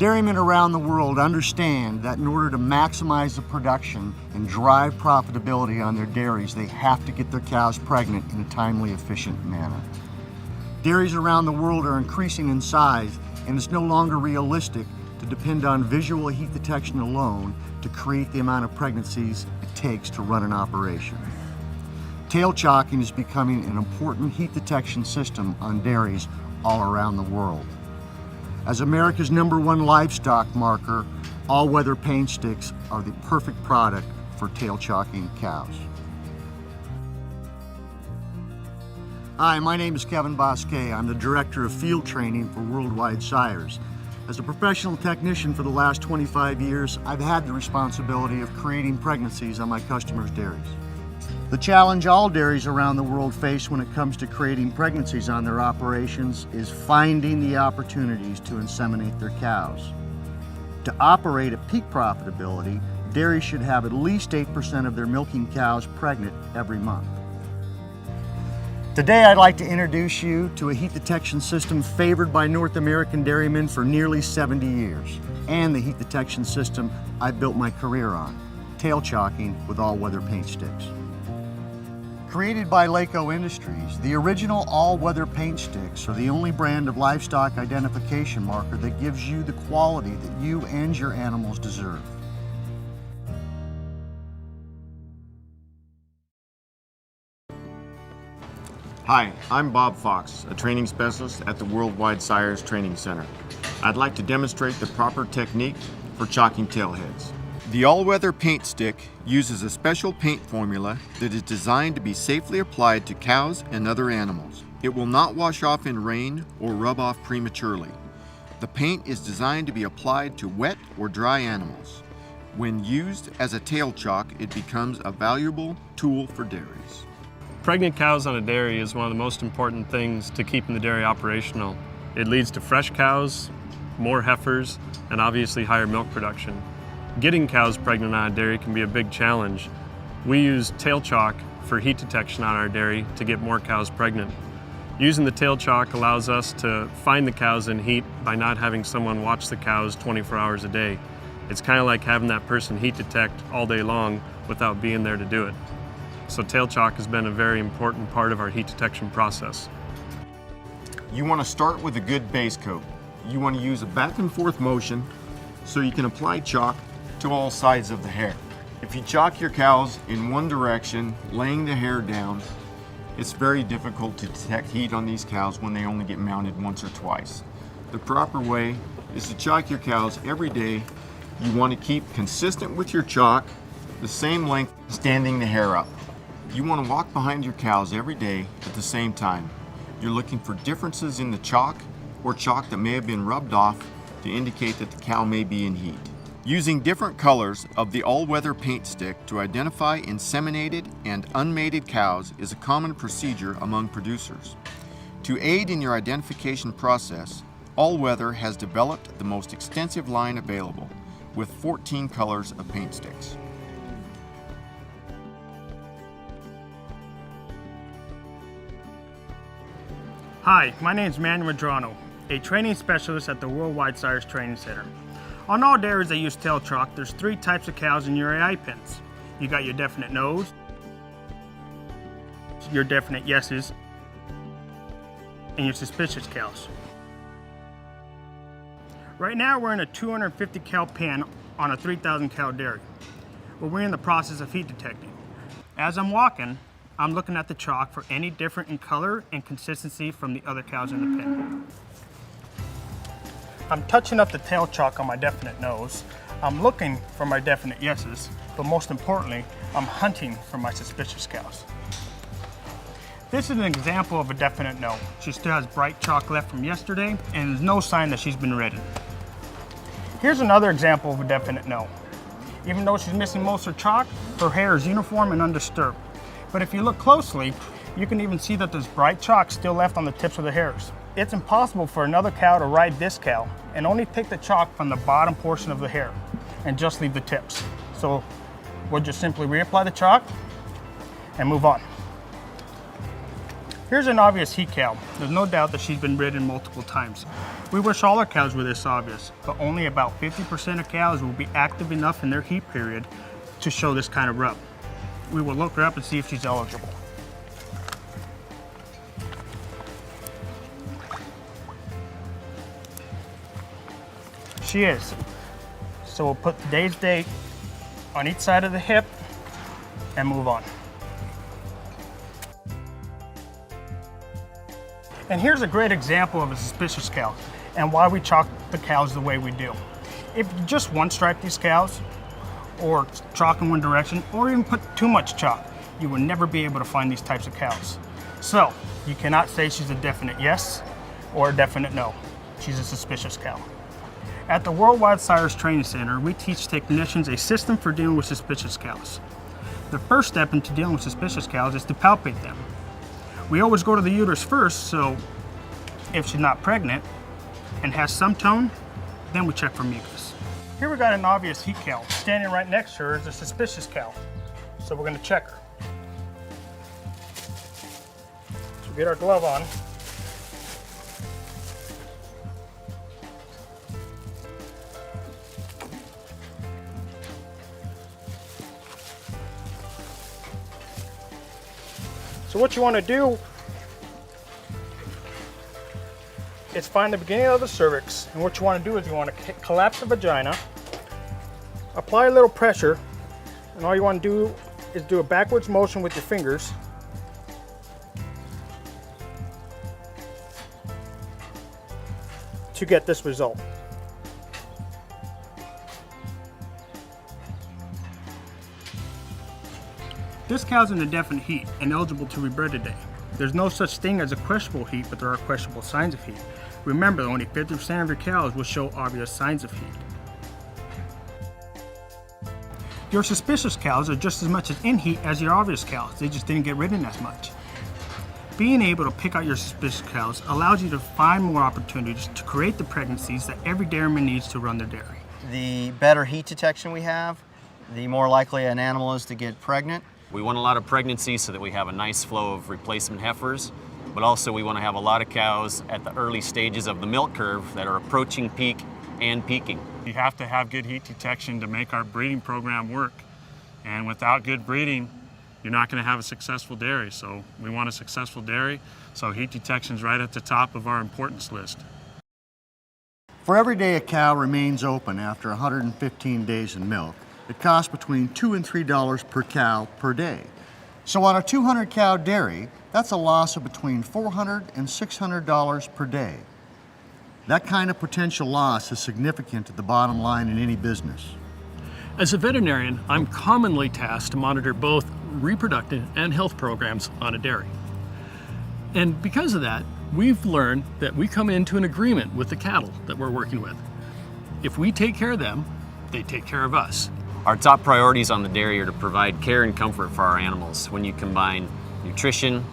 Dairymen around the world understand that in order to maximize the production and drive profitability on their dairies, they have to get their cows pregnant in a timely, efficient manner. Dairies around the world are increasing in size, and it's no longer realistic to depend on visual heat detection alone to create the amount of pregnancies it takes to run an operation. Tail chalking is becoming an important heat detection system on dairies all around the world. As America's #1 livestock marker, All-Weather Paintstik are the perfect product for tail chalking cows. Hi, my name is Kevin Bosquet. I'm the Director of Field Training for Worldwide Sires. As a professional technician for the last 25 years, I've had the responsibility of creating pregnancies on my customers' dairies. The challenge all dairies around the world face when it comes to creating pregnancies on their operations is finding the opportunities to inseminate their cows. To operate at peak profitability, dairies should have at least 8% of their milking cows pregnant every month. Today I'd like to introduce you to a heat detection system favored by North American dairymen for nearly 70 years, and the heat detection system I built my career on, tail chalking with All-Weather Paintstiks. Created by Laco Industries, the original All-Weather Paintstiks are the only brand of livestock identification marker that gives you the quality that you and your animals deserve. Hi, I'm Bob Fox, a training specialist at the Worldwide Sires Training Center. I'd like to demonstrate the proper technique for chalking tailheads. The All-Weather Paintstik uses a special paint formula that is designed to be safely applied to cows and other animals. It will not wash off in rain or rub off prematurely. The paint is designed to be applied to wet or dry animals. When used as a tail chalk, it becomes a valuable tool for dairies. Pregnant cows on a dairy is one of the most important things to keeping the dairy operational. It leads to fresh cows, more heifers, and obviously higher milk production. Getting cows pregnant on a dairy can be a big challenge. We use tail chalk for heat detection on our dairy to get more cows pregnant. Using the tail chalk allows us to find the cows in heat by not having someone watch the cows 24 hours a day. It's kind of like having that person heat detect all day long without being there to do it. So tail chalk has been a very important part of our heat detection process. You want to start with a good base coat. You want to use a back and forth motion so you can apply chalk to all sides of the hair. If you chalk your cows in one direction, laying the hair down, it's very difficult to detect heat on these cows when they only get mounted once or twice. The proper way is to chalk your cows every day. You want to keep consistent with your chalk, the same length, standing the hair up. You want to walk behind your cows every day at the same time. You're looking for differences in the chalk or chalk that may have been rubbed off to indicate that the cow may be in heat. Using different colors of the All-Weather Paintstik to identify inseminated and unmated cows is a common procedure among producers. To aid in your identification process, All-Weather has developed the most extensive line available with 14 colors of Paintsticks. Hi, my name is Manuel Medrano, a training specialist at the Worldwide Sires Training Center. On all dairies that use tail chalk, there's 3 types of cows in your AI pens. You got your definite no's, your definite yeses, and your suspicious cows. Right now we're in a 250 cow pen on a 3,000 cow dairy, but we're in the process of heat detecting. As I'm walking, I'm looking at the chalk for any different in color and consistency from the other cows in the pen. I'm touching up the tail chalk on my definite nose. I'm looking for my definite yeses, but most importantly, I'm hunting for my suspicious cows. This is an example of a definite no. She still has bright chalk left from yesterday, and there's no sign that she's been reddened. Here's another example of a definite no. Even though she's missing most of her chalk, her hair is uniform and undisturbed. But if you look closely, you can even see that there's bright chalk still left on the tips of the hairs. It's impossible for another cow to ride this cow and only take the chalk from the bottom portion of the hair and just leave the tips. So we'll just simply reapply the chalk and move on. Here's an obvious heat cow. There's no doubt that she's been ridden multiple times. We wish all our cows were this obvious, but only about 50% of cows will be active enough in their heat period to show this kind of rub. We will look her up and see if she's eligible. She is. So we'll put today's date on each side of the hip and move on. And here's a great example of a suspicious cow and why we chalk the cows the way we do. If you just one stripe these cows, or chalk in one direction, or even put too much chalk, you will never be able to find these types of cows. So you cannot say she's a definite yes or a definite no. She's a suspicious cow. At the Worldwide Sires Training Center, we teach technicians a system for dealing with suspicious cows. The first step into dealing with suspicious cows is to palpate them. We always go to the uterus first, so if she's not pregnant and has some tone, then we check for mucus. Here we got an obvious heat cow. Standing right next to her is a suspicious cow. So we're gonna check her. So get our glove on. So what you want to do is find the beginning of the cervix, and what you want to do is you want to collapse the vagina, apply a little pressure, and all you want to do is do a backwards motion with your fingers to get this result. This cow's in a definite heat and eligible to be bred today. There's no such thing as a questionable heat, but there are questionable signs of heat. Remember, only 50% of your cows will show obvious signs of heat. Your suspicious cows are just as much as in heat as your obvious cows. They just didn't get ridden as much. Being able to pick out your suspicious cows allows you to find more opportunities to create the pregnancies that every dairyman needs to run their dairy. The better heat detection we have, the more likely an animal is to get pregnant. We want a lot of pregnancy so that we have a nice flow of replacement heifers, but also we want to have a lot of cows at the early stages of the milk curve that are approaching peak and peaking. You have to have good heat detection to make our breeding program work. And without good breeding, you're not going to have a successful dairy. So we want a successful dairy, so heat detection is right at the top of our importance list. For every day a cow remains open after 115 days in milk, it costs between $2 and $3 per cow per day. So on a 200 cow dairy, that's a loss of between $400 and $600 per day. That kind of potential loss is significant to the bottom line in any business. As a veterinarian, I'm commonly tasked to monitor both reproductive and health programs on a dairy. And because of that, we've learned that we come into an agreement with the cattle that we're working with. If we take care of them, they take care of us. Our top priorities on the dairy are to provide care and comfort for our animals. When you combine nutrition,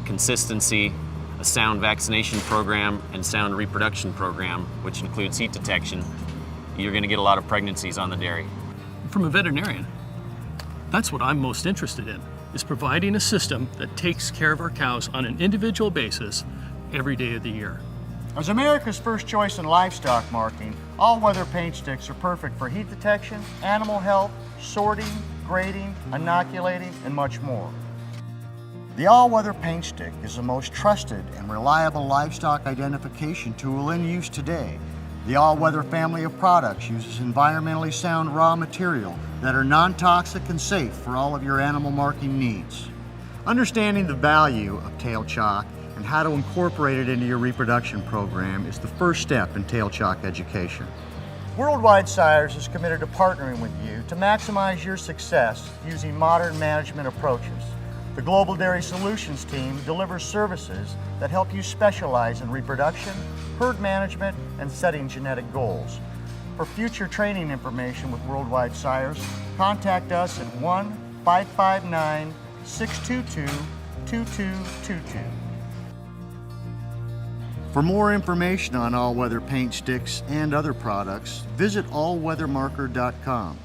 consistency, a sound vaccination program, and sound reproduction program, which includes heat detection, you're going to get a lot of pregnancies on the dairy. From a veterinarian, that's what I'm most interested in, is providing a system that takes care of our cows on an individual basis every day of the year. As America's first choice in livestock marking, All-Weather Paintstik's are perfect for heat detection, animal health, sorting, grading, inoculating, and much more. The All-Weather Paintstik is the most trusted and reliable livestock identification tool in use today. The All-Weather family of products uses environmentally sound raw material that are non-toxic and safe for all of your animal marking needs. Understanding the value of tail chalk and how to incorporate it into your reproduction program is the first step in tail chalk education. Worldwide Sires is committed to partnering with you to maximize your success using modern management approaches. The Global Dairy Solutions team delivers services that help you specialize in reproduction, herd management, and setting genetic goals. For future training information with Worldwide Sires, contact us at 1-559-622-2222. For more information on All-Weather Paintstiks and other products, visit allweathermarker.com.